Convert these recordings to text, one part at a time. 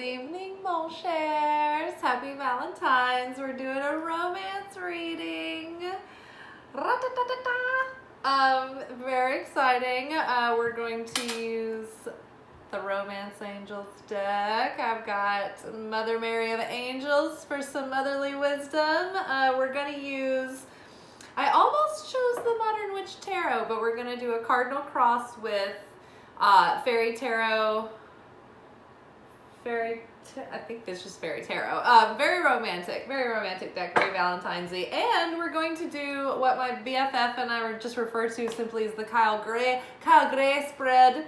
evening, mon chers. Happy Valentine's. We're doing a romance reading. Very exciting. We're going to use the Romance Angels deck. I've got Mother Mary of Angels for some motherly wisdom. We're going to use, I almost chose the Modern Witch Tarot, but we're going to do a Cardinal Cross with Fairy Tarot. I think it's just Fairy Tarot. Very romantic deck, very Valentine's-y. And we're going to do what my BFF and I just refer to simply as the Kyle Gray spread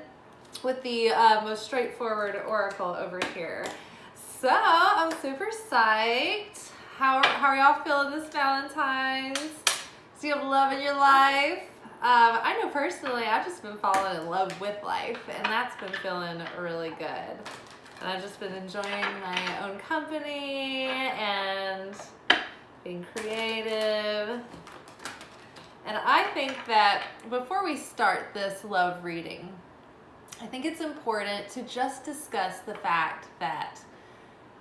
with the most straightforward oracle over here. So I'm super psyched. How are y'all feeling this Valentine's? Do you have love in your life? I know personally, I've just been falling in love with life, and that's been feeling really good. And I've just been enjoying my own company and being creative. And I think that before we start this love reading, I think it's important to just discuss the fact that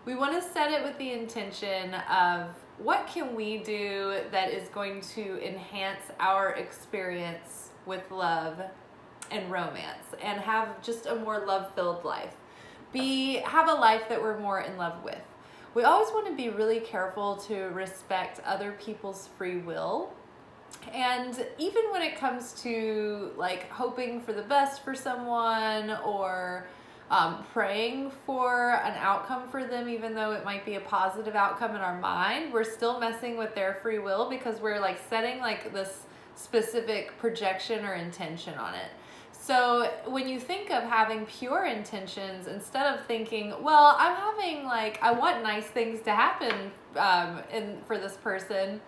we want to set it with the intention of what can we do that is going to enhance our experience with love and romance and have just a more love-filled life. Have a life that we're more in love with. We always want to be really careful to respect other people's free will. And even when it comes to like hoping for the best for someone or praying for an outcome for them, even though it might be a positive outcome in our mind, we're still messing with their free will because we're like setting like this specific projection or intention on it. So when you think of having pure intentions, instead of thinking, well, I want nice things to happen for this person,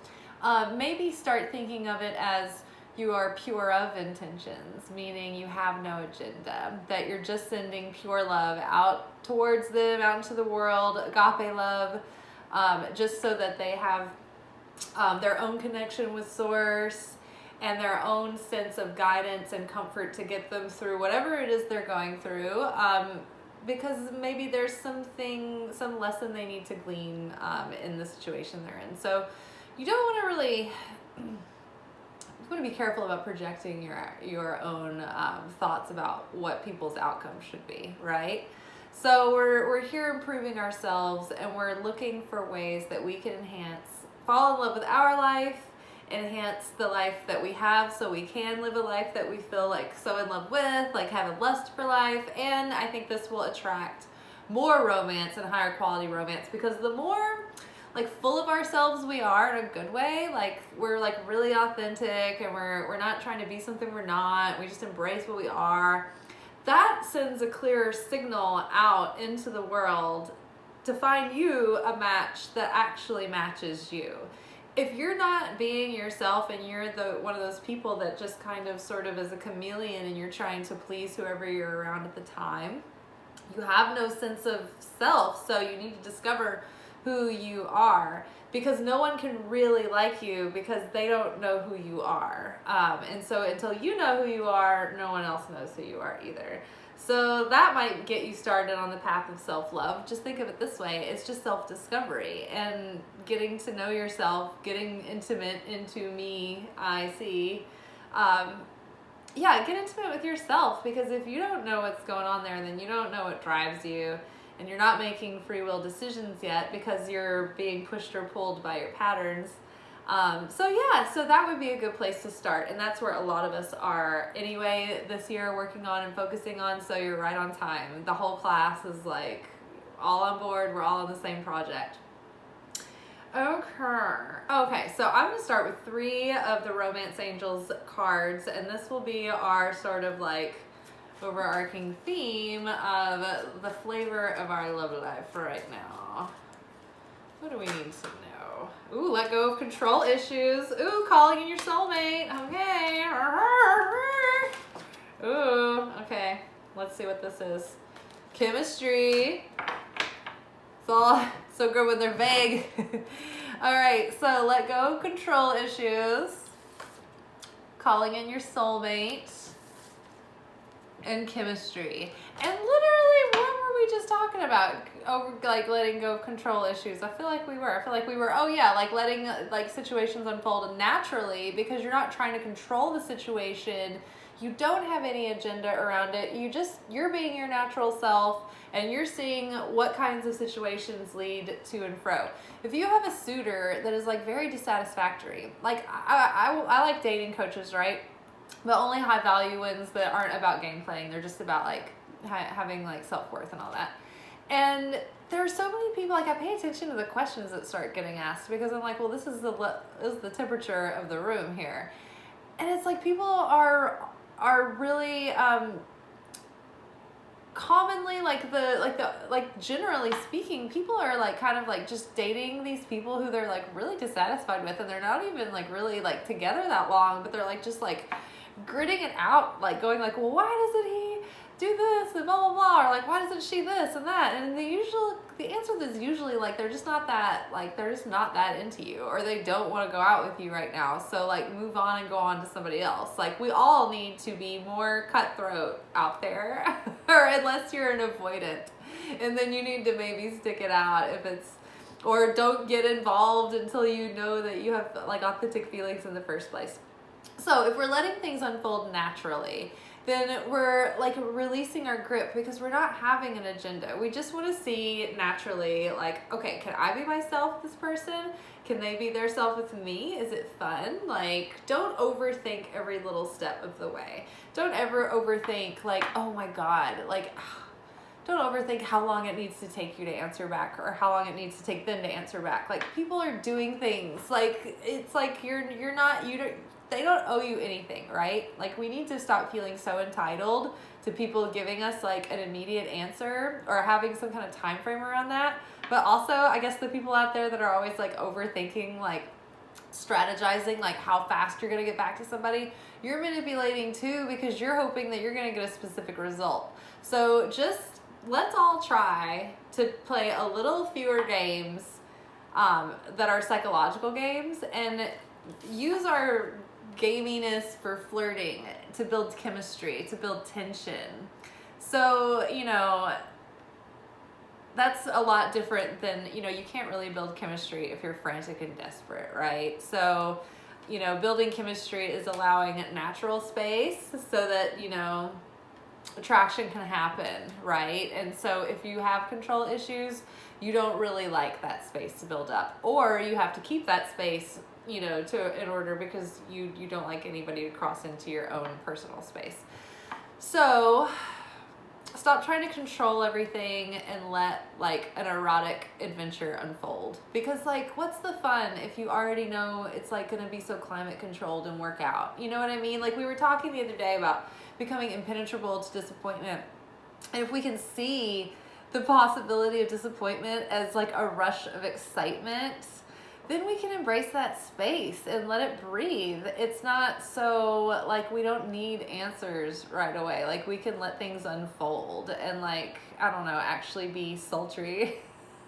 maybe start thinking of it as you are pure of intentions, meaning you have no agenda, that you're just sending pure love out towards them, out into the world, agape love, just so that they have their own connection with Source and their own sense of guidance and comfort to get them through whatever it is they're going through, because maybe there's some lesson they need to glean in the situation they're in. So you don't want to really, you want to be careful about projecting your own thoughts about what people's outcomes should be, right? So we're here improving ourselves, and we're looking for ways that we can fall in love with our life, enhance the life that we have so we can live a life that we feel like so in love with, like have a lust for life. And I think this will attract more romance and higher quality romance, because the more like full of ourselves we are in a good way, like we're like really authentic and we're not trying to be something we're not, we just embrace what we are, that sends a clearer signal out into the world to find you a match that actually matches you. If you're not being yourself and you're one of those people that just kind of sort of is a chameleon and you're trying to please whoever you're around at the time, you have no sense of self. So you need to discover who you are, because no one can really like you because they don't know who you are. And so until you know who you are, no one else knows who you are either. So that might get you started on the path of self-love. Just think of it this way. It's just self-discovery and getting to know yourself, getting intimate into me, I see. Get intimate with yourself, because if you don't know what's going on there, then you don't know what drives you, and you're not making free will decisions yet because you're being pushed or pulled by your patterns. So that would be a good place to start, and that's where a lot of us are anyway this year, working on and focusing on. So you're right on time. The whole class is like all on board. We're all on the same project. Okay, so I'm going to start with 3 of the Romance Angels cards, and this will be our sort of like overarching theme of the flavor of our love life right now. What do we need to know? Ooh, let go of control issues. Ooh, calling in your soulmate. Okay. Ooh, okay. Let's see what this is. Chemistry. It's all so good when they're vague. All right, so let go of control issues. Calling in your soulmate. And chemistry. And literally, what were we just talking about? Over like letting go of control issues. I feel like we were. Oh yeah, like letting like situations unfold naturally because you're not trying to control the situation. You don't have any agenda around it. You're being your natural self and you're seeing what kinds of situations lead to and fro. If you have a suitor that is like very dissatisfactory, like I like dating coaches, right? But only high value ones that aren't about game playing. They're just about like having like self-worth and all that. And there are so many people, like I pay attention to the questions that start getting asked because I'm like, well, this is the temperature of the room here. And it's like people are really commonly like generally speaking, people are like kind of like just dating these people who they're like really dissatisfied with, and they're not even like really like together that long, but they're like just like gritting it out, like going like, well, why doesn't he do this and blah blah blah, or like why doesn't she this and that, and the answer is usually like they're just not that into you, or they don't want to go out with you right now, so like move on and go on to somebody else. Like we all need to be more cutthroat out there or unless you're an avoidant, and then you need to maybe stick it out if it's, or don't get involved until you know that you have like authentic feelings in the first place. So if we're letting things unfold naturally, then we're like releasing our grip because we're not having an agenda. We just want to see naturally, like, okay, can I be myself, this person? Can they be their self with me? Is it fun? Like, don't overthink every little step of the way. Don't ever overthink like, oh my God, like, don't overthink how long it needs to take you to answer back or how long it needs to take them to answer back. Like people are doing things, like it's like they don't owe you anything, right? Like we need to stop feeling so entitled to people giving us like an immediate answer or having some kind of time frame around that. But also, I guess the people out there that are always like overthinking, like strategizing like how fast you're going to get back to somebody, you're manipulating too because you're hoping that you're going to get a specific result. So just let's all try to play a little fewer games that are psychological games and use our gaminess for flirting to build chemistry, to build tension. So, you know, that's a lot different than, you know, you can't really build chemistry if you're frantic and desperate, right? So, you know, building chemistry is allowing natural space so that, you know, attraction can happen, right? And so if you have control issues, you don't really like that space to build up, or you have to keep that space, you know, in order because you don't like anybody to cross into your own personal space. So stop trying to control everything and let like an erotic adventure unfold, because like what's the fun if you already know it's like going to be so climate controlled and work out? You know what I mean? Like we were talking the other day about becoming impenetrable to disappointment, and if we can see the possibility of disappointment as like a rush of excitement, then we can embrace that space and let it breathe. It's not so like we don't need answers right away. Like we can let things unfold and like, I don't know, actually be sultry.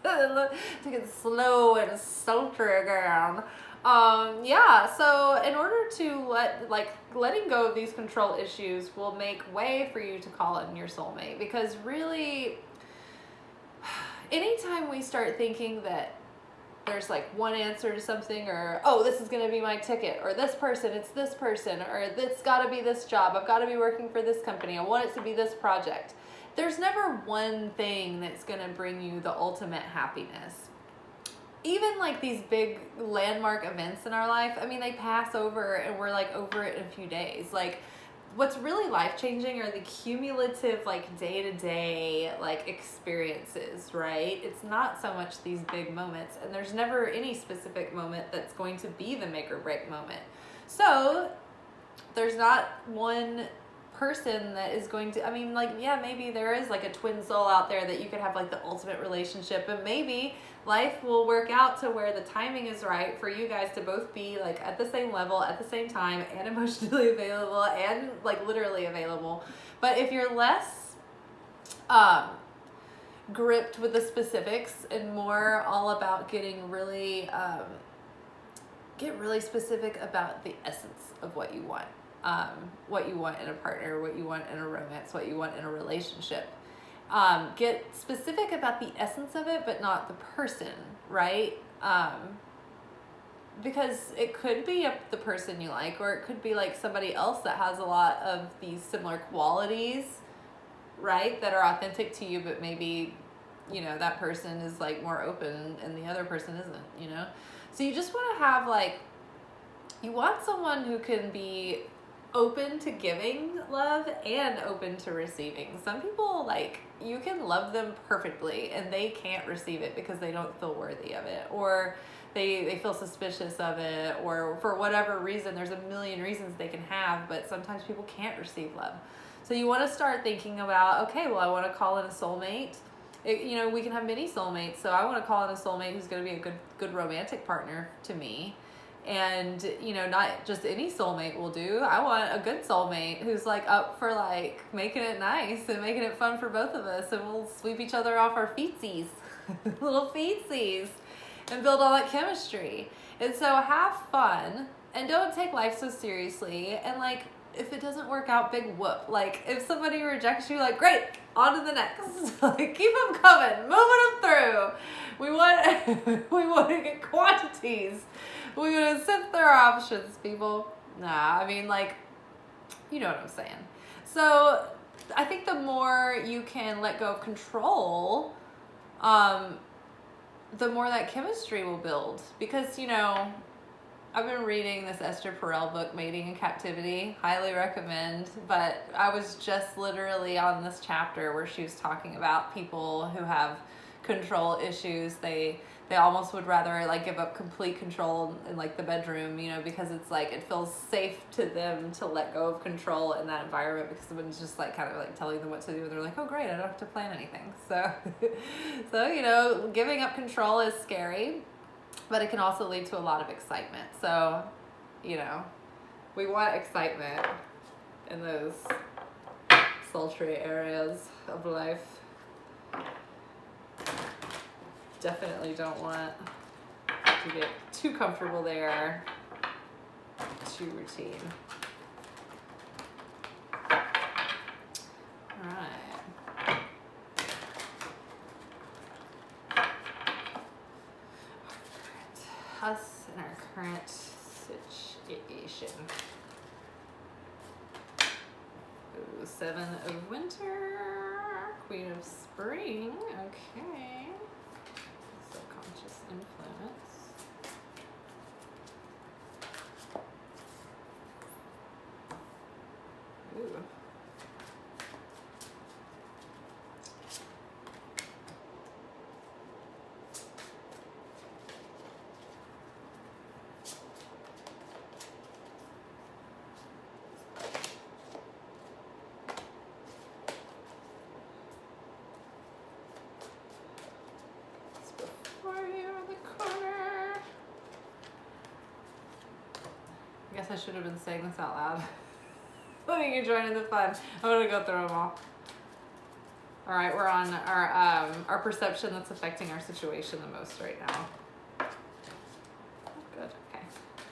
Take it slow and sultry again. Yeah, so in order to letting go of these control issues will make way for you to call in your soulmate, because really anytime we start thinking that there's like one answer to something, or oh, this is going to be my ticket, or this person, it's this person, or it's got to be this job, I've got to be working for this company, I want it to be this project. There's never one thing that's going to bring you the ultimate happiness. Even like these big landmark events in our life, I mean, they pass over and we're like over it in a few days. Like what's really life-changing are the cumulative like day-to-day like experiences, right? It's not so much these big moments, and there's never any specific moment that's going to be the make or break moment. So there's not one person that is going to, I mean, like, yeah, maybe there is like a twin soul out there that you could have like the ultimate relationship, and maybe life will work out to where the timing is right for you guys to both be like at the same level at the same time and emotionally available and like literally available. But if you're less gripped with the specifics and more all about getting really get really specific about the essence of what you want in a partner, what you want in a romance, what you want in a relationship, Get specific about the essence of it, but not the person, right? Because it could be the person you like, or it could be like somebody else that has a lot of these similar qualities, right, that are authentic to you, but maybe, you know, that person is like more open and the other person isn't, you know? So you just want to have like, you want someone who can be open to giving love and open to receiving. Some people, like, you can love them perfectly and they can't receive it because they don't feel worthy of it, or they feel suspicious of it, or for whatever reason. There's a million reasons they can have, but sometimes people can't receive love. So you want to start thinking about, okay, well, I want to call in a soulmate. You know, we can have many soulmates, so I want to call in a soulmate who's going to be a good romantic partner to me. And, you know, not just any soulmate will do. I want a good soulmate who's like up for like making it nice and making it fun for both of us, and we'll sweep each other off our feetsies, little feetsies, and build all that chemistry. And so have fun and don't take life so seriously. And like, if it doesn't work out, big whoop. Like, if somebody rejects you, like, great, on to the next. Like, keep them coming, moving them through. We want to get quantities. We want to sift their options, people. Nah, I mean, like, you know what I'm saying. So I think the more you can let go of control, the more that chemistry will build. Because, you know, I've been reading this Esther Perel book, Mating in Captivity. Highly recommend. But I was just literally on this chapter where she was talking about people who have control issues. They almost would rather like give up complete control in like the bedroom, you know, because it's like it feels safe to them to let go of control in that environment, because someone's just like kind of like telling them what to do, and they're like, oh great, I don't have to plan anything. So you know, giving up control is scary, but it can also lead to a lot of excitement. So, you know, we want excitement in those sultry areas of life. Definitely don't want to get too comfortable there, too routine. All right. Us and our current situation. Ooh, 7 of Winter, Queen of Spring. Okay. Subconscious influence. Ooh. I guess I should have been saying this out loud. Letting you join in the fun. I'm gonna go through them all. All right, we're on our perception that's affecting our situation the most right now. Good. Okay.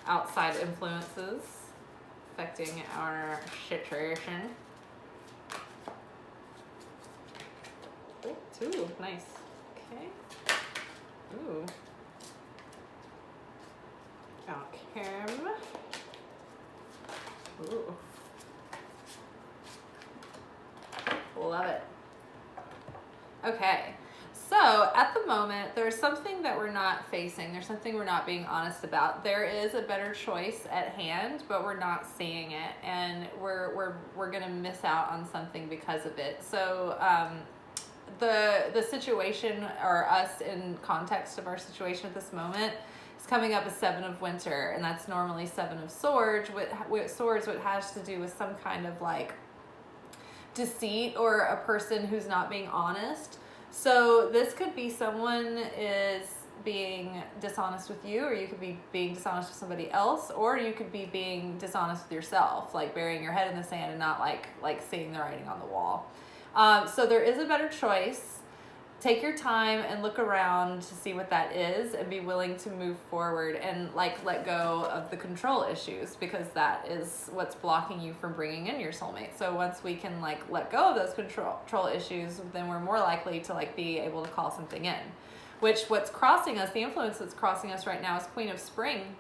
Outside influences affecting our situation. Oh, 2. Nice. Okay. Ooh. Okay. Ooh. Love it. Okay, so at the moment, there's something that we're not facing. There's something we're not being honest about. There is a better choice at hand, but we're not seeing it, and we're gonna miss out on something because of it. So the situation, or us in context of our situation at this moment, coming up as 7 of Winter, and that's normally 7 of Swords, what has to do with some kind of like deceit, or a person who's not being honest. So this could be someone is being dishonest with you, or you could be being dishonest with somebody else, or you could be being dishonest with yourself, like burying your head in the sand and not like seeing the writing on the wall. So there is a better choice. take your time and look around to see what that is, and be willing to move forward and like let go of the control issues, because that is what's blocking you from bringing in your soulmate. So once we can like let go of those control issues, then we're more likely to like be able to call something in. Which what's crossing us, the influence that's crossing us right now is Queen of Spring.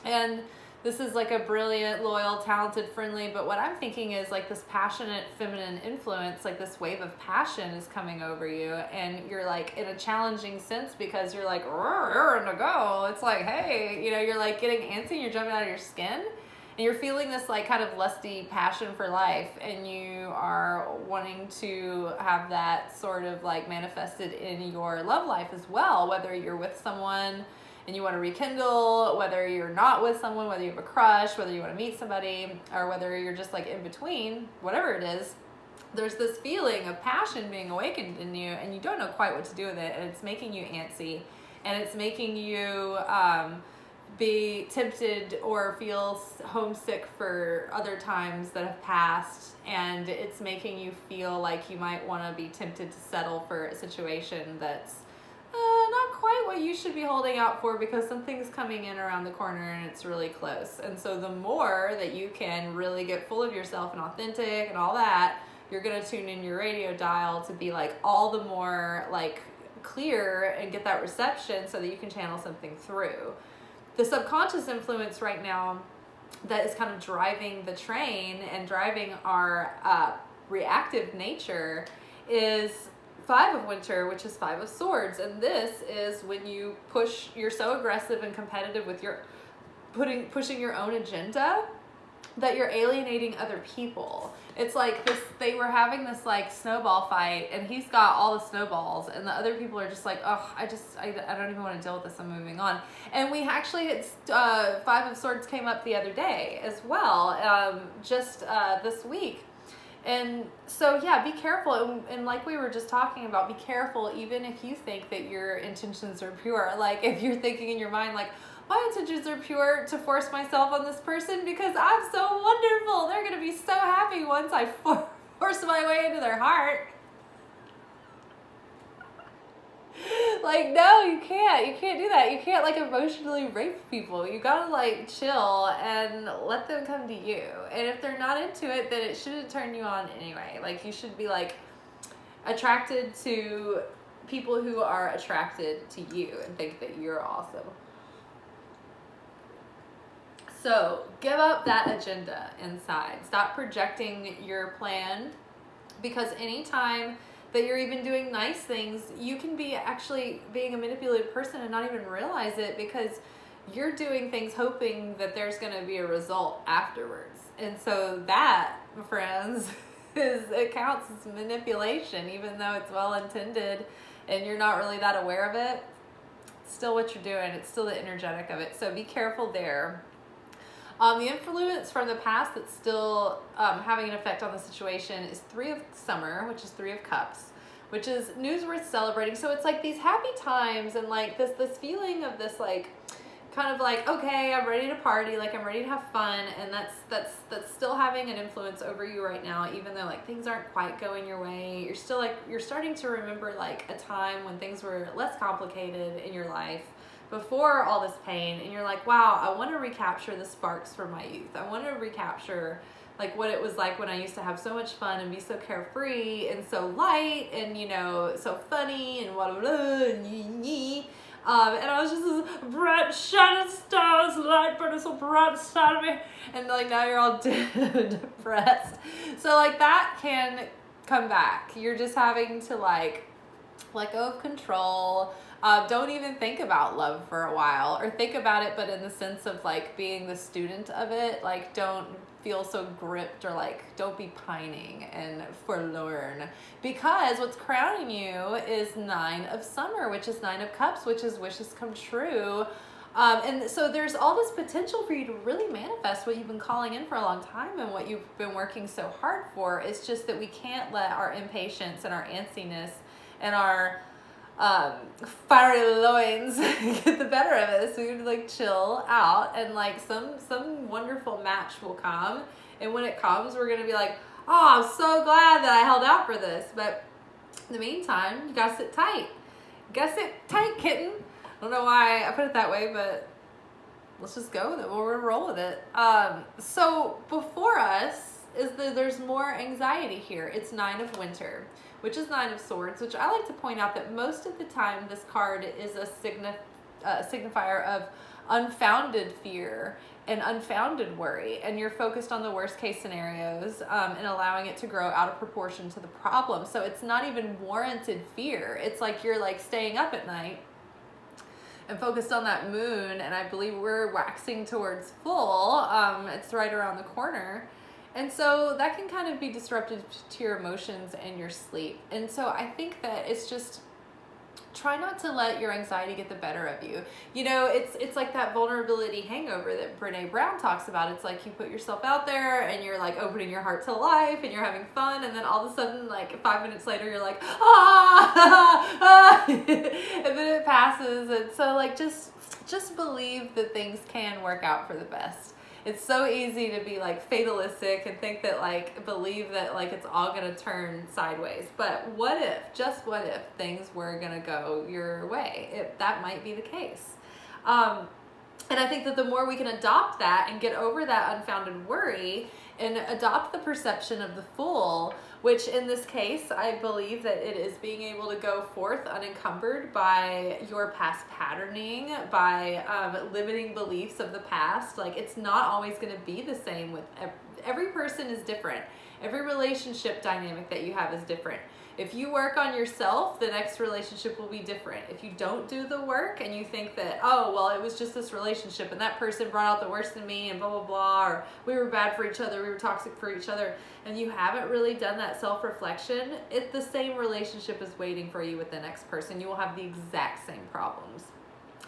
And this is like a brilliant, loyal, talented, friendly, but what I'm thinking is like this passionate feminine influence, like this wave of passion is coming over you, and you're like in a challenging sense because you're like, you're to go. It's like, hey, you know, you're like getting antsy, you're jumping out of your skin, and you're feeling this like kind of lusty passion for life, and you are wanting to have that sort of like manifested in your love life as well, whether you're with someone and you want to rekindle, whether you're not with someone, whether you have a crush, whether you want to meet somebody, or whether you're just like in between, whatever it is, there's this feeling of passion being awakened in you, and you don't know quite what to do with it, and it's making you antsy, and it's making you be tempted or feel homesick for other times that have passed, and it's making you feel like you might want to be tempted to settle for a situation that's not quite what you should be holding out for, because something's coming in around the corner and it's really close. And so the more that you can really get full of yourself and authentic and all that, you're going to tune in your radio dial to be like all the more like clear and get that reception so that you can channel something through. The subconscious influence right now that is kind of driving the train and driving our reactive nature is Five of Winter, which is Five of Swords. And this is when you you're so aggressive and competitive with your pushing your own agenda that you're alienating other people. It's like this, they were having this like snowball fight, and he's got all the snowballs, and the other people are just like, oh, I don't even want to deal with this, I'm moving on. And we actually, Five of Swords came up the other day as well, just this week. And so, yeah, be careful. And like we were just talking about, be careful even if you think that your intentions are pure. Like if you're thinking in your mind, like, my intentions are pure to force myself on this person because I'm so wonderful. They're going to be so happy once I force my way into their heart. Like, no, you can't. You can't do that. You can't, like, emotionally rape people. You gotta, like, chill and let them come to you. And if they're not into it, then it shouldn't turn you on anyway. Like, you should be, like, attracted to people who are attracted to you and think that you're awesome. So, give up that agenda inside. Stop projecting your plan, because anytime that you're even doing nice things, you can be actually being a manipulative person and not even realize it, because you're doing things hoping that there's going to be a result afterwards. And so that, friends, it counts as manipulation, even though it's well intended and you're not really that aware of it. It's still what you're doing. It's still the energetic of it. So be careful there. The influence from the past that's still having an effect on the situation is Three of Summer, which is Three of Cups, which is news worth celebrating. So it's like these happy times and like this feeling of this like kind of like, okay, I'm ready to party, like I'm ready to have fun, and that's still having an influence over you right now, even though like things aren't quite going your way. You're still like, you're starting to remember like a time when things were less complicated in your life before all this pain, and you're like, wow, I want to recapture the sparks from my youth. I want to recapture like what it was like when I used to have so much fun and be so carefree and so light and, you know, so funny and blah, blah, blah, and and I was just this bright shining star, this light burning so bright inside of me, and like now you're all depressed. So like that can come back. You're just having to like let go of control. Don't even think about love for a while, or think about it, but in the sense of like being the student of it. Like don't feel so gripped, or like don't be pining and forlorn, because what's crowning you is Nine of Summer, which is Nine of Cups, which is wishes come true. And so there's all this potential for you to really manifest what you've been calling in for a long time and what you've been working so hard for. It's just that we can't let our impatience and our antsiness and our fiery loins get the better of it. So we need to like chill out, and like some wonderful match will come, and when it comes we're gonna be like, oh, I'm so glad that I held out for this. But In the meantime, you gotta sit tight. You gotta sit tight, kitten. I don't know why I put it that way, but let's just go with it. We're gonna roll with it. So before us is there's more anxiety here. It's 9 of Winter, which is 9 of Swords, which I like to point out that most of the time this card is a signifier of unfounded fear and unfounded worry, and you're focused on the worst case scenarios and allowing it to grow out of proportion to the problem. So it's not even warranted fear. It's like you're like staying up at night and focused on that moon, and I believe we're waxing towards full. It's right around the corner. And so that can kind of be disruptive to your emotions and your sleep. And so I think that it's just try not to let your anxiety get the better of you. You know, it's like that vulnerability hangover that Brene Brown talks about. It's like you put yourself out there and you're like opening your heart to life and you're having fun, and then all of a sudden, like 5 minutes later, you're like, and then it passes. And so like just believe that things can work out for the best. It's so easy to be like fatalistic and think that like, believe that like it's all gonna turn sideways. But what if, just what if things were gonna go your way? If that might be the case. And I think that the more we can adopt that and get over that unfounded worry and adopt the perception of the Fool, which in this case, I believe that it is being able to go forth unencumbered by your past patterning, by limiting beliefs of the past. Like, it's not always going to be the same with every person is different. Every relationship dynamic that you have is different. If you work on yourself, the next relationship will be different. If you don't do the work and you think that, oh, well, it was just this relationship and that person brought out the worst in me and blah, blah, blah, or we were bad for each other, we were toxic for each other, and you haven't really done that self-reflection, the same relationship is waiting for you with the next person. You will have the exact same problems.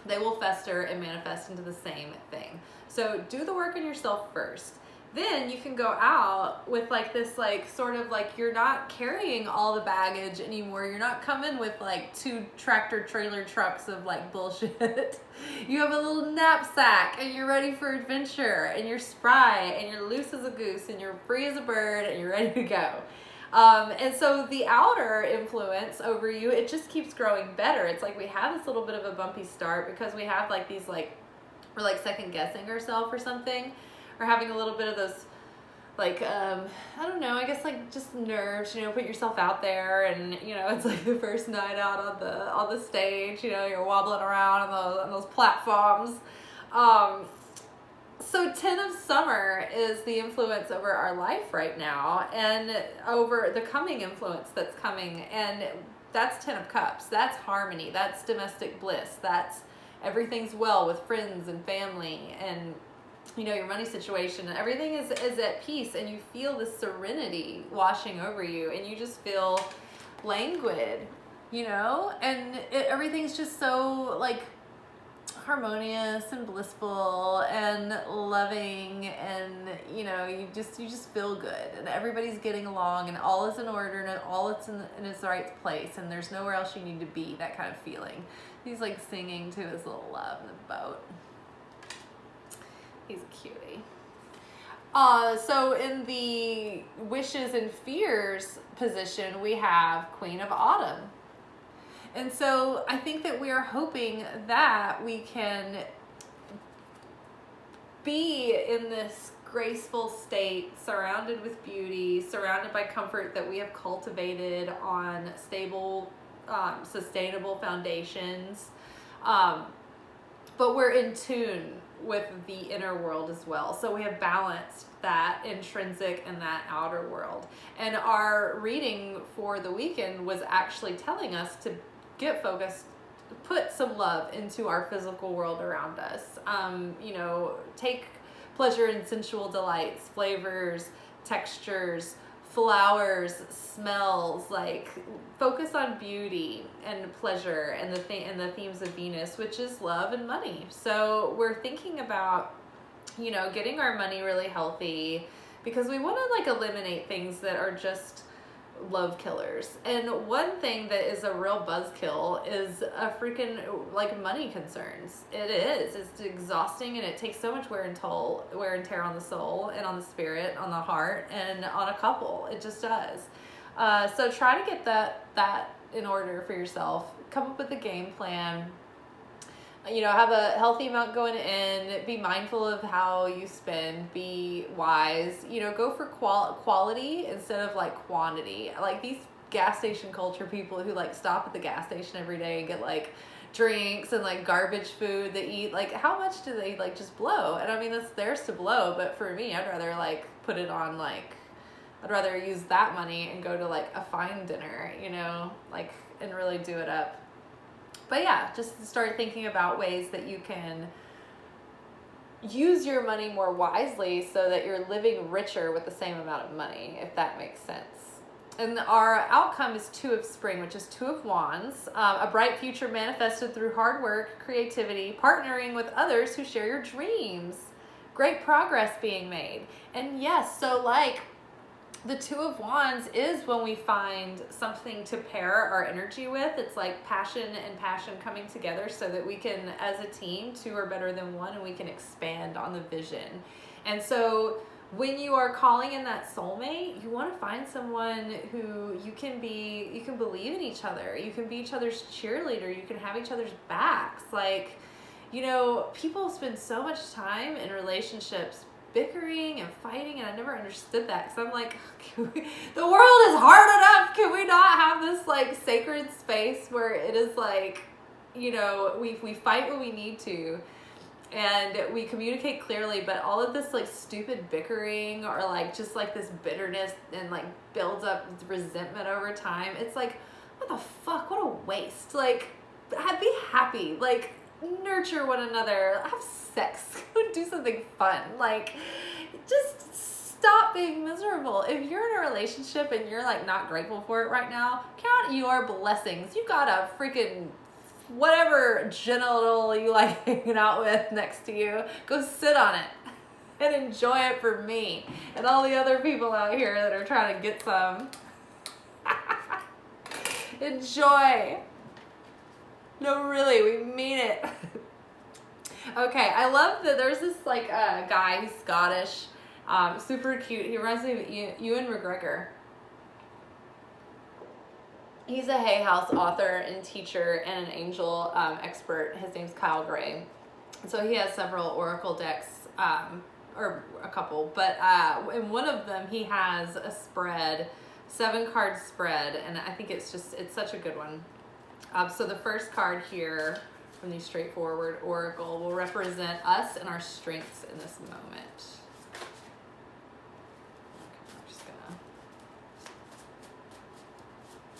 They will fester and manifest into the same thing. So do the work on yourself first. Then you can go out with like this, like sort of like you're not carrying all the baggage anymore. You're not coming with like 2 tractor trailer trucks of like bullshit. You have a little knapsack and you're ready for adventure and you're spry and you're loose as a goose and you're free as a bird and you're ready to go. And so the outer influence over you, it just keeps growing better. It's like we have this little bit of a bumpy start because we have like these like, we're like second guessing ourselves or something. Or having a little bit of those, like, I don't know, I guess like just nerves, you know, put yourself out there and, you know, it's like the first night out on the stage, you know, you're wobbling around on those platforms. So 10 of Summer is the influence over our life right now and over the coming influence that's coming. And that's 10 of Cups. That's harmony. That's domestic bliss. That's everything's well with friends and family and, you know, your money situation and everything is at peace, and you feel this serenity washing over you and you just feel languid, you know, and everything's just so like harmonious and blissful and loving, and you know, you just feel good and everybody's getting along and all is in order and all it's in its right place and there's nowhere else you need to be, that kind of feeling. He's like singing to his little love in the boat. He's a cutie. So in the wishes and fears position, we have Queen of Autumn. And so I think that we are hoping that we can be in this graceful state, surrounded with beauty, surrounded by comfort that we have cultivated on stable, sustainable foundations. But we're in tune with the inner world as well. So we have balanced that intrinsic and that outer world. And our reading for the weekend was actually telling us to get focused, put some love into our physical world around us. You know, take pleasure in sensual delights, flavors, textures, flowers, smells, like focus on beauty and pleasure and the themes of Venus, which is love and money. So we're thinking about, you know, getting our money really healthy because we want to like eliminate things that are just love killers. And one thing that is a real buzzkill is a freaking like money concerns. It is. It's exhausting and it takes so much wear and tear on the soul and on the spirit, on the heart, and on a couple. It just does. So try to get that in order for yourself. Come up with a game plan. You know, have a healthy amount going in, be mindful of how you spend, be wise, you know, go for quality instead of like quantity. Like these gas station culture people who like stop at the gas station every day and get like drinks and like garbage food they eat, like how much do they like just blow? And I mean, that's theirs to blow, but for me, I'd rather like put it on like, I'd rather use that money and go to like a fine dinner, you know, like, and really do it up. But yeah, just start thinking about ways that you can use your money more wisely so that you're living richer with the same amount of money, if that makes sense. And our outcome is 2 of spring, which is 2 of wands, a bright future manifested through hard work, creativity, partnering with others who share your dreams, great progress being made. And yes, so like the 2 of wands is when we find something to pair our energy with. It's like passion and passion coming together so that we can, as a team, 2 are better than 1, and we can expand on the vision. And so when you are calling in that soulmate, you want to find someone who you can believe in each other. You can be each other's cheerleader. You can have each other's backs. Like, you know, people spend so much time in relationships bickering and fighting, and I never understood that, because I'm like, the world is hard enough. Can we not have this like sacred space where it is like, you know, we fight when we need to, and we communicate clearly, but all of this like stupid bickering or like just like this bitterness and like builds up resentment over time. It's like, what the fuck? What a waste. Like, be happy. Like, nurture one another, have sex, go do something fun. Like, just stop being miserable. If you're in a relationship and you're like not grateful for it right now, count your blessings. You got a freaking whatever genital you like hanging out with next to you, go sit on it and enjoy it for me and all the other people out here that are trying to get some. Enjoy. No, really, we mean it. Okay, I love that there's this like guy, he's Scottish, super cute. He reminds me of Ewan McGregor. He's a Hay House author and teacher and an angel expert. His name's Kyle Gray. So he has several oracle decks, or a couple, but in one of them he has a spread, 7-card spread, and I think it's such a good one. So the first card here from the straightforward oracle will represent us and our strengths in this moment. Okay, I'm just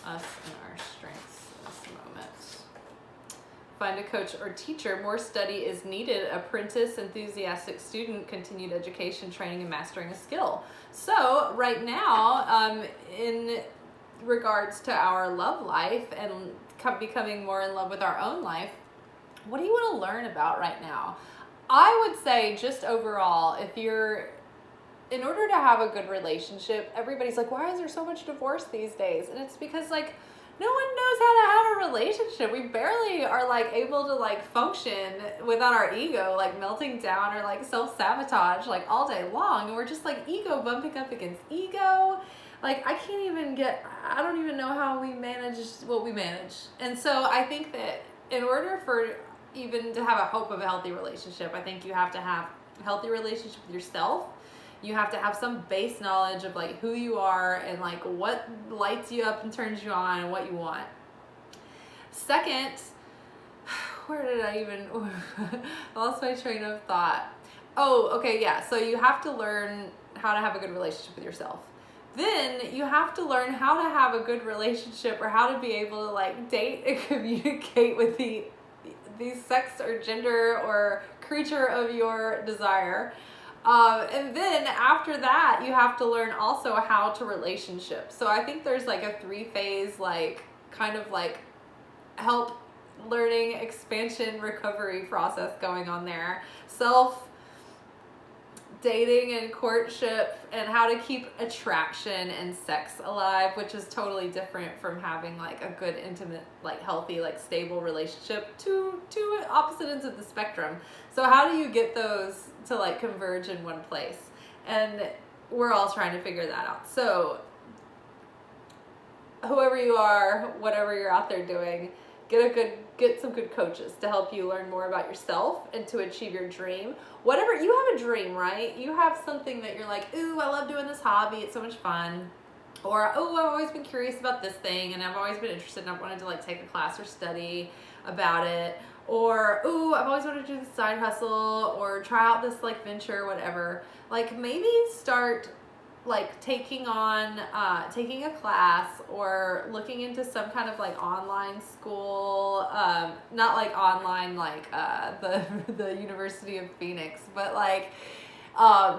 gonna, us and our strengths in this moment. Find a coach or teacher. More study is needed. Apprentice, enthusiastic student, continued education, training, and mastering a skill. So right now, in regards to our love life and becoming more in love with our own life, what do you want to learn about right now? I would say just overall, in order to have a good relationship, everybody's like, why is there so much divorce these days? And it's because like no one knows how to have a relationship. We barely are like able to like function without our ego like melting down or like self-sabotage like all day long, and we're just like ego bumping up against ego. Like, I don't even know how we manage what we manage. And so I think that in order for even to have a hope of a healthy relationship, I think you have to have a healthy relationship with yourself. You have to have some base knowledge of like who you are and like what lights you up and turns you on and what you want. Second, where did I even, I lost my train of thought. Oh, okay, yeah. So you have to learn how to have a good relationship with yourself. Then you have to learn how to have a good relationship or how to be able to like date and communicate with the sex or gender or creature of your desire. And then after that, you have to learn also how to relationship. So I think there's like a 3-phase, like kind of like help learning, expansion, recovery process going on there. Dating and courtship, and how to keep attraction and sex alive, which is totally different from having like a good, intimate, like healthy, like stable relationship. Two opposite ends of the spectrum. So how do you get those to like converge in one place? And we're all trying to figure that out. So whoever you are, whatever you're out there doing, get some good coaches to help you learn more about yourself and to achieve your dream. Whatever, you have a dream, right? You have something that you're like, ooh, I love doing this hobby, it's so much fun. Or, oh, I've always been curious about this thing and I've always been interested and I've wanted to like take a class or study about it. Or, ooh, I've always wanted to do this side hustle or try out this like venture, whatever. Like maybe start like taking a class or looking into some kind of like online school, not like online like the University of Phoenix, but like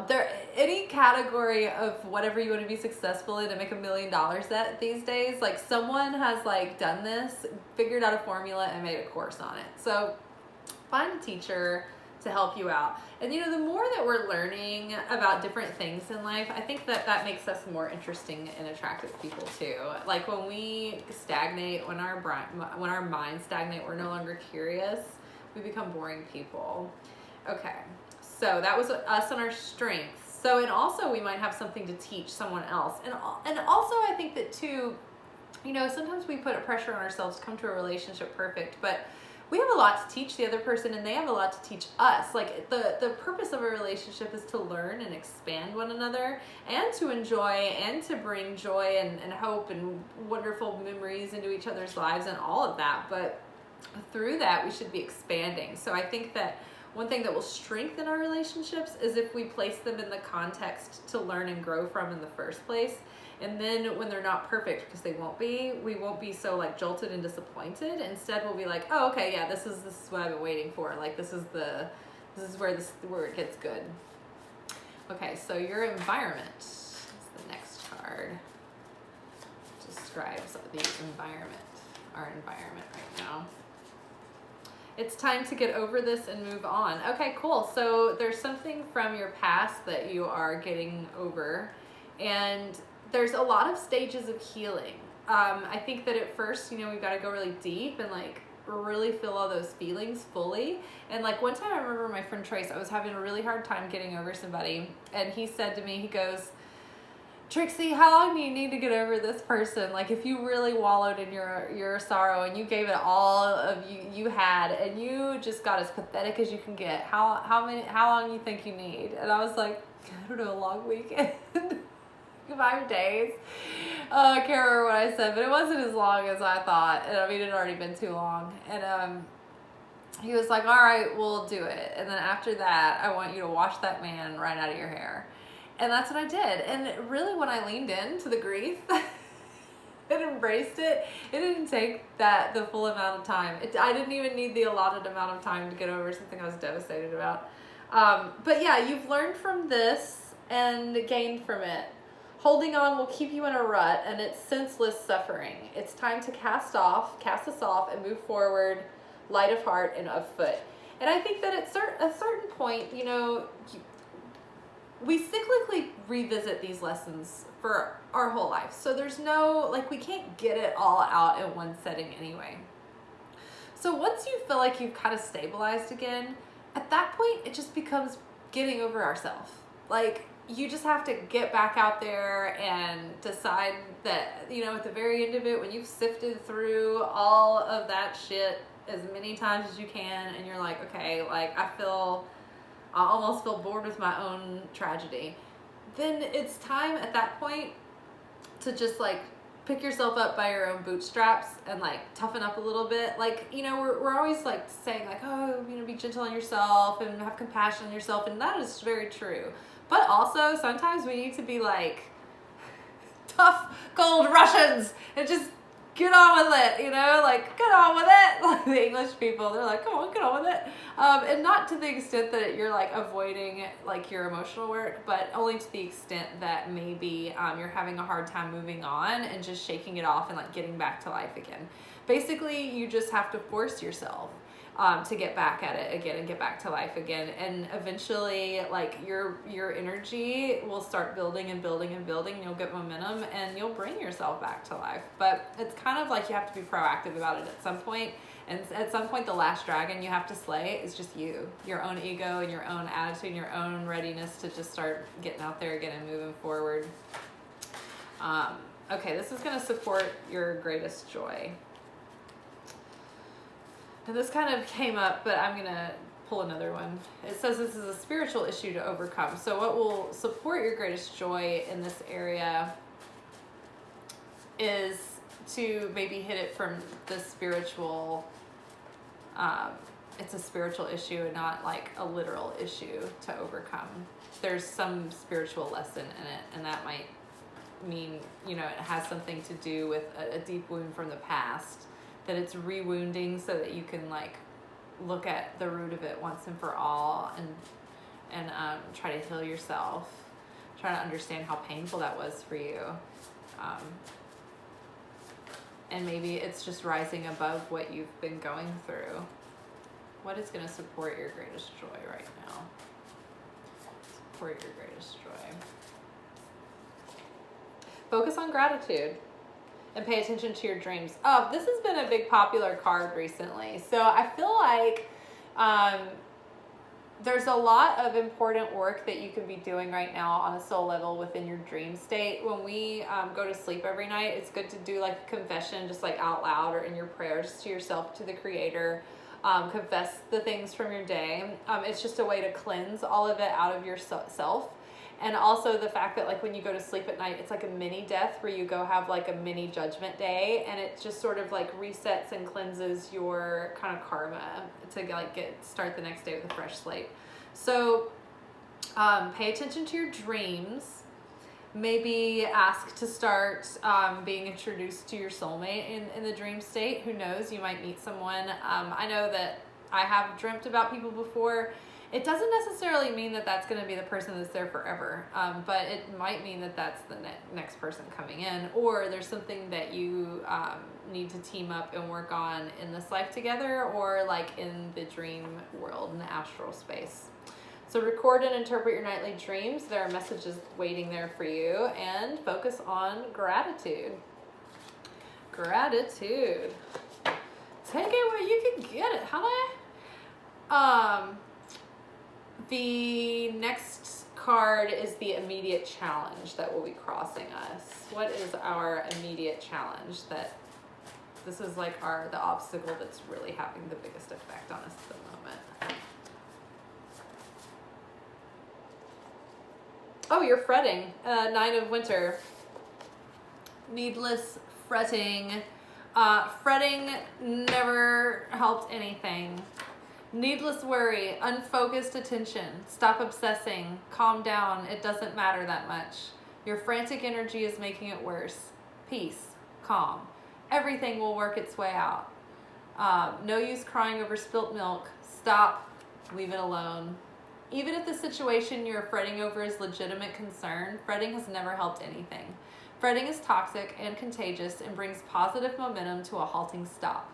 there any category of whatever you want to be successful in and make $1 million at these days. Like someone has like done this, figured out a formula and made a course on it. So find a teacher to help you out. And you know, the more that we're learning about different things in life, I think that makes us more interesting and attractive people too. Like when we stagnate, when our minds stagnate, we're no longer curious, we become boring people. Okay, so that was us and our strengths. So, and also we might have something to teach someone else. And also I think that too, you know, sometimes we put a pressure on ourselves to come to a relationship perfect, but we have a lot to teach the other person and they have a lot to teach us. Like the purpose of a relationship is to learn and expand one another and to enjoy and to bring joy and hope and wonderful memories into each other's lives and all of that. But through that, we should be expanding. So I think that one thing that will strengthen our relationships is if we place them in the context to learn and grow from in the first place. And then when they're not perfect, because we won't be so like jolted and disappointed. Instead, we'll be like, oh, okay, yeah, this is what I've been waiting for. Like this is where it gets good. Okay, so your environment is the next card. Describes the environment, our environment right now. It's time to get over this and move on. Okay, cool. So there's something from your past that you are getting over, and there's a lot of stages of healing. I think that at first, you know, we've got to go really deep and like really feel all those feelings fully. And like one time I remember my friend Trace, I was having a really hard time getting over somebody, and he said to me, he goes, Trixie, how long do you need to get over this person? Like if you really wallowed in your sorrow and you gave it all of you had and you just got as pathetic as you can get, how long you think you need? And I was like, I don't know, a long weekend. 5 days. I can't remember what I said, but it wasn't as long as I thought. And I mean, it had already been too long. And he was like, all right, we'll do it. And then after that, I want you to wash that man right out of your hair. And that's what I did. And really when I leaned into the grief and embraced it, it didn't take the full amount of time. I didn't even need the allotted amount of time to get over something I was devastated about. But yeah, you've learned from this and gained from it. Holding on will keep you in a rut, and it's senseless suffering. It's time to cast us off and move forward, light of heart and of foot. And I think that at a certain point, you know, we cyclically revisit these lessons for our whole life. So there's no, like, we can't get it all out in one setting anyway. So once you feel like you've kind of stabilized again, at that point, it just becomes getting over ourselves. Like, you just have to get back out there and decide that, you know, at the very end of it, when you've sifted through all of that shit as many times as you can, and you're like, okay, like, I almost feel bored with my own tragedy, then it's time at that point to just like pick yourself up by your own bootstraps and like toughen up a little bit. Like, you know, we're always like saying like, oh, you know, be gentle on yourself and have compassion on yourself, and that is very true. But also sometimes we need to be like tough, cold Russians and just get on with it, you know, like get on with it. Like the English people, they're like, come on, get on with it. And not to the extent that you're like avoiding like your emotional work, but only to the extent that maybe you're having a hard time moving on and just shaking it off and like getting back to life again. Basically, you just have to force yourself to get back at it again and get back to life again. And eventually like your energy will start building and building and building. You'll get momentum and you'll bring yourself back to life. But it's kind of like you have to be proactive about it at some point. And at some point, the last dragon you have to slay is just you, your own ego and your own attitude and your own readiness to just start getting out there again and moving forward. Okay, this is going to support your greatest joy. And this kind of came up, but I'm going to pull another one. It says this is a spiritual issue to overcome. So what will support your greatest joy in this area is to maybe hit it from the spiritual, it's a spiritual issue and not like a literal issue to overcome. There's some spiritual lesson in it, and that might mean, you know, it has something to do with a deep wound from the past, that it's re-wounding so that you can like look at the root of it once and for all, and try to heal yourself, try to understand how painful that was for you. And maybe it's just rising above what you've been going through. What is going to support your greatest joy right now? Support your greatest joy. Focus on gratitude and pay attention to your dreams. Oh, this has been a big popular card recently. So I feel like there's a lot of important work that you can be doing right now on a soul level within your dream state. When we go to sleep every night, it's good to do like a confession, just like out loud or in your prayers to yourself, to the Creator. Confess the things from your day. It's just a way to cleanse all of it out of yourself. And also the fact that like when you go to sleep at night, it's like a mini death where you go have like a mini judgment day, and it just sort of like resets and cleanses your kind of karma to like start the next day with a fresh slate. So pay attention to your dreams. Maybe ask to start being introduced to your soulmate in the dream state. Who knows, you might meet someone. I know that I have dreamt about people before. It doesn't necessarily mean that that's going to be the person that's there forever, but it might mean that that's the next person coming in, or there's something that you need to team up and work on in this life together, or like in the dream world, in the astral space. So record and interpret your nightly dreams. There are messages waiting there for you, and focus on gratitude. Gratitude. Take it where you can get it, honey. The next card is the immediate challenge that will be crossing us. What is our immediate challenge? That this is like the obstacle that's really having the biggest effect on us at the moment. Oh, you're fretting. Nine of Winter. Needless fretting. Fretting never helped anything. Needless worry, unfocused attention, stop obsessing, calm down, it doesn't matter that much. Your frantic energy is making it worse. Peace, calm, everything will work its way out. No use crying over spilt milk, stop, leave it alone. Even if the situation you're fretting over is legitimate concern, fretting has never helped anything. Fretting is toxic and contagious and brings positive momentum to a halting stop.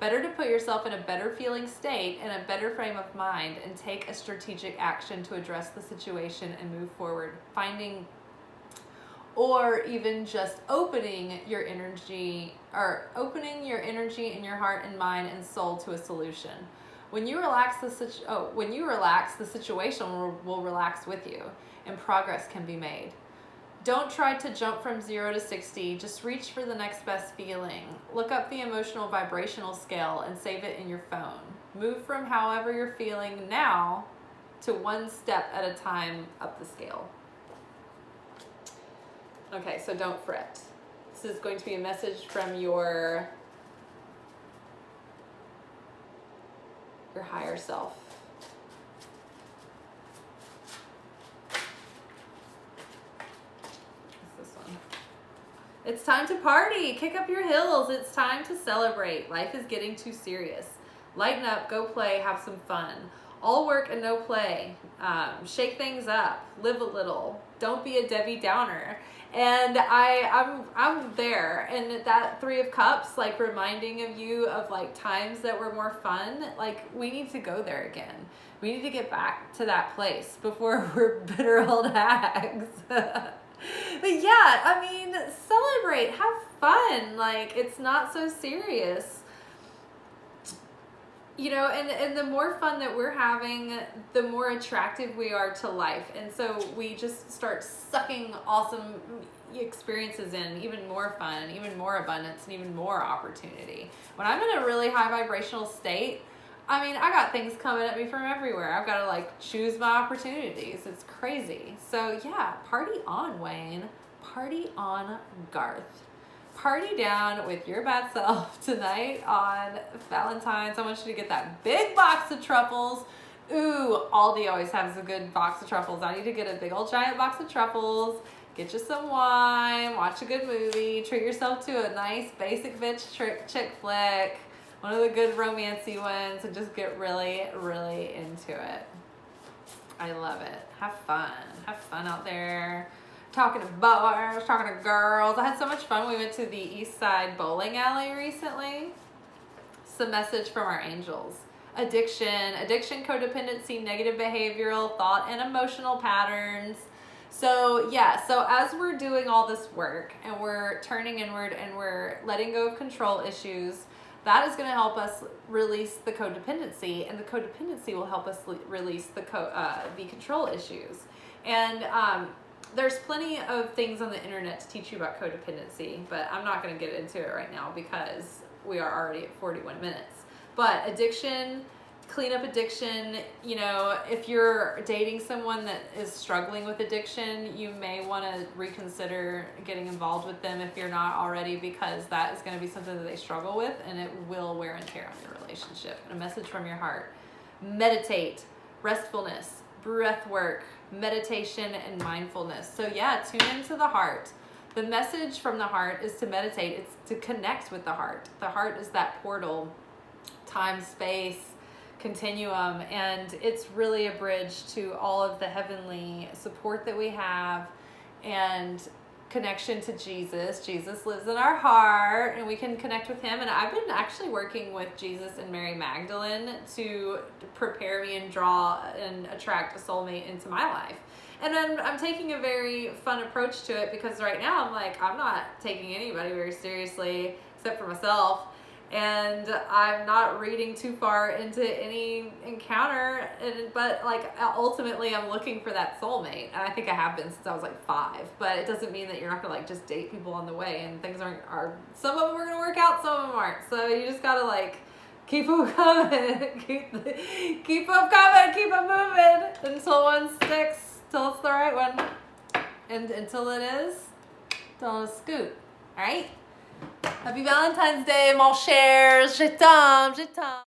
Better to put yourself in a better feeling state and a better frame of mind and take a strategic action to address the situation and move forward, finding or even just opening your energy in your heart and mind and soul to a solution. When you relax, the situation will relax with you, and progress can be made. Don't try to jump from 0 to 60. Just reach for the next best feeling. Look up the emotional vibrational scale and save it in your phone. Move from however you're feeling now to one step at a time up the scale. Okay, so don't fret. This is going to be a message from your higher self. It's time to party. Kick up your heels. It's time to celebrate. Life is getting too serious. Lighten up, go play, have some fun. All work and no play. Shake things up. Live a little. Don't be a Debbie Downer. And I'm there. And that 3 of Cups, like reminding of you of like times that were more fun. Like we need to go there again. We need to get back to that place before we're bitter old hags. But yeah, I mean, celebrate, have fun. Like, it's not so serious. You know, and the more fun that we're having, the more attractive we are to life. And so we just start sucking awesome, experiences in even more fun, even more abundance, and even more opportunity. When I'm in a really high vibrational state, I mean, I got things coming at me from everywhere. I've got to like choose my opportunities. It's crazy. So yeah, party on, Wayne. Party on, Garth. Party down with your bad self tonight on Valentine's. I want you to get that big box of truffles. Ooh, Aldi always has a good box of truffles. I need to get a big old giant box of truffles. Get you some wine, watch a good movie, treat yourself to a nice basic bitch chick flick, one of the good romancy ones, and just get really, really into it. I love it. Have fun. Have fun out there. Talking to boys, talking to girls. I had so much fun. We went to the East Side bowling alley recently. It's a message from our angels. Addiction, codependency, negative behavioral, thought, and emotional patterns. So yeah, so as we're doing all this work and we're turning inward and we're letting go of control issues, that is going to help us release the codependency, and the codependency will help us release the control issues. And there's plenty of things on the internet to teach you about codependency, but I'm not going to get into it right now because we are already at 41 minutes. But addiction, clean up addiction. You know, if you're dating someone that is struggling with addiction, you may want to reconsider getting involved with them if you're not already, because that is going to be something that they struggle with, and it will wear and tear on your relationship. And a message from your heart: meditate, restfulness, breath work, meditation, and mindfulness. So yeah, tune into the heart. The message from the heart is to meditate. It's to connect with the heart. The heart is that portal, time, space, continuum, and it's really a bridge to all of the heavenly support that we have and connection to Jesus. Jesus lives in our heart, and we can connect with him. And I've been actually working with Jesus and Mary Magdalene to prepare me and draw and attract a soulmate into my life. And then I'm taking a very fun approach to it, because right now I'm like, I'm not taking anybody very seriously except for myself. And I'm not reading too far into any encounter, but like ultimately I'm looking for that soulmate, and I think I have been since I was like 5. But it doesn't mean that you're not gonna like just date people on the way, and things are some of them are gonna work out, some of them aren't. So you just gotta like keep them coming, keep them coming, keep them moving until one sticks, till it's the right one, and until it is, don't scoot. All right. Happy Valentine's Day, mon cher. Je t'aime, je t'aime.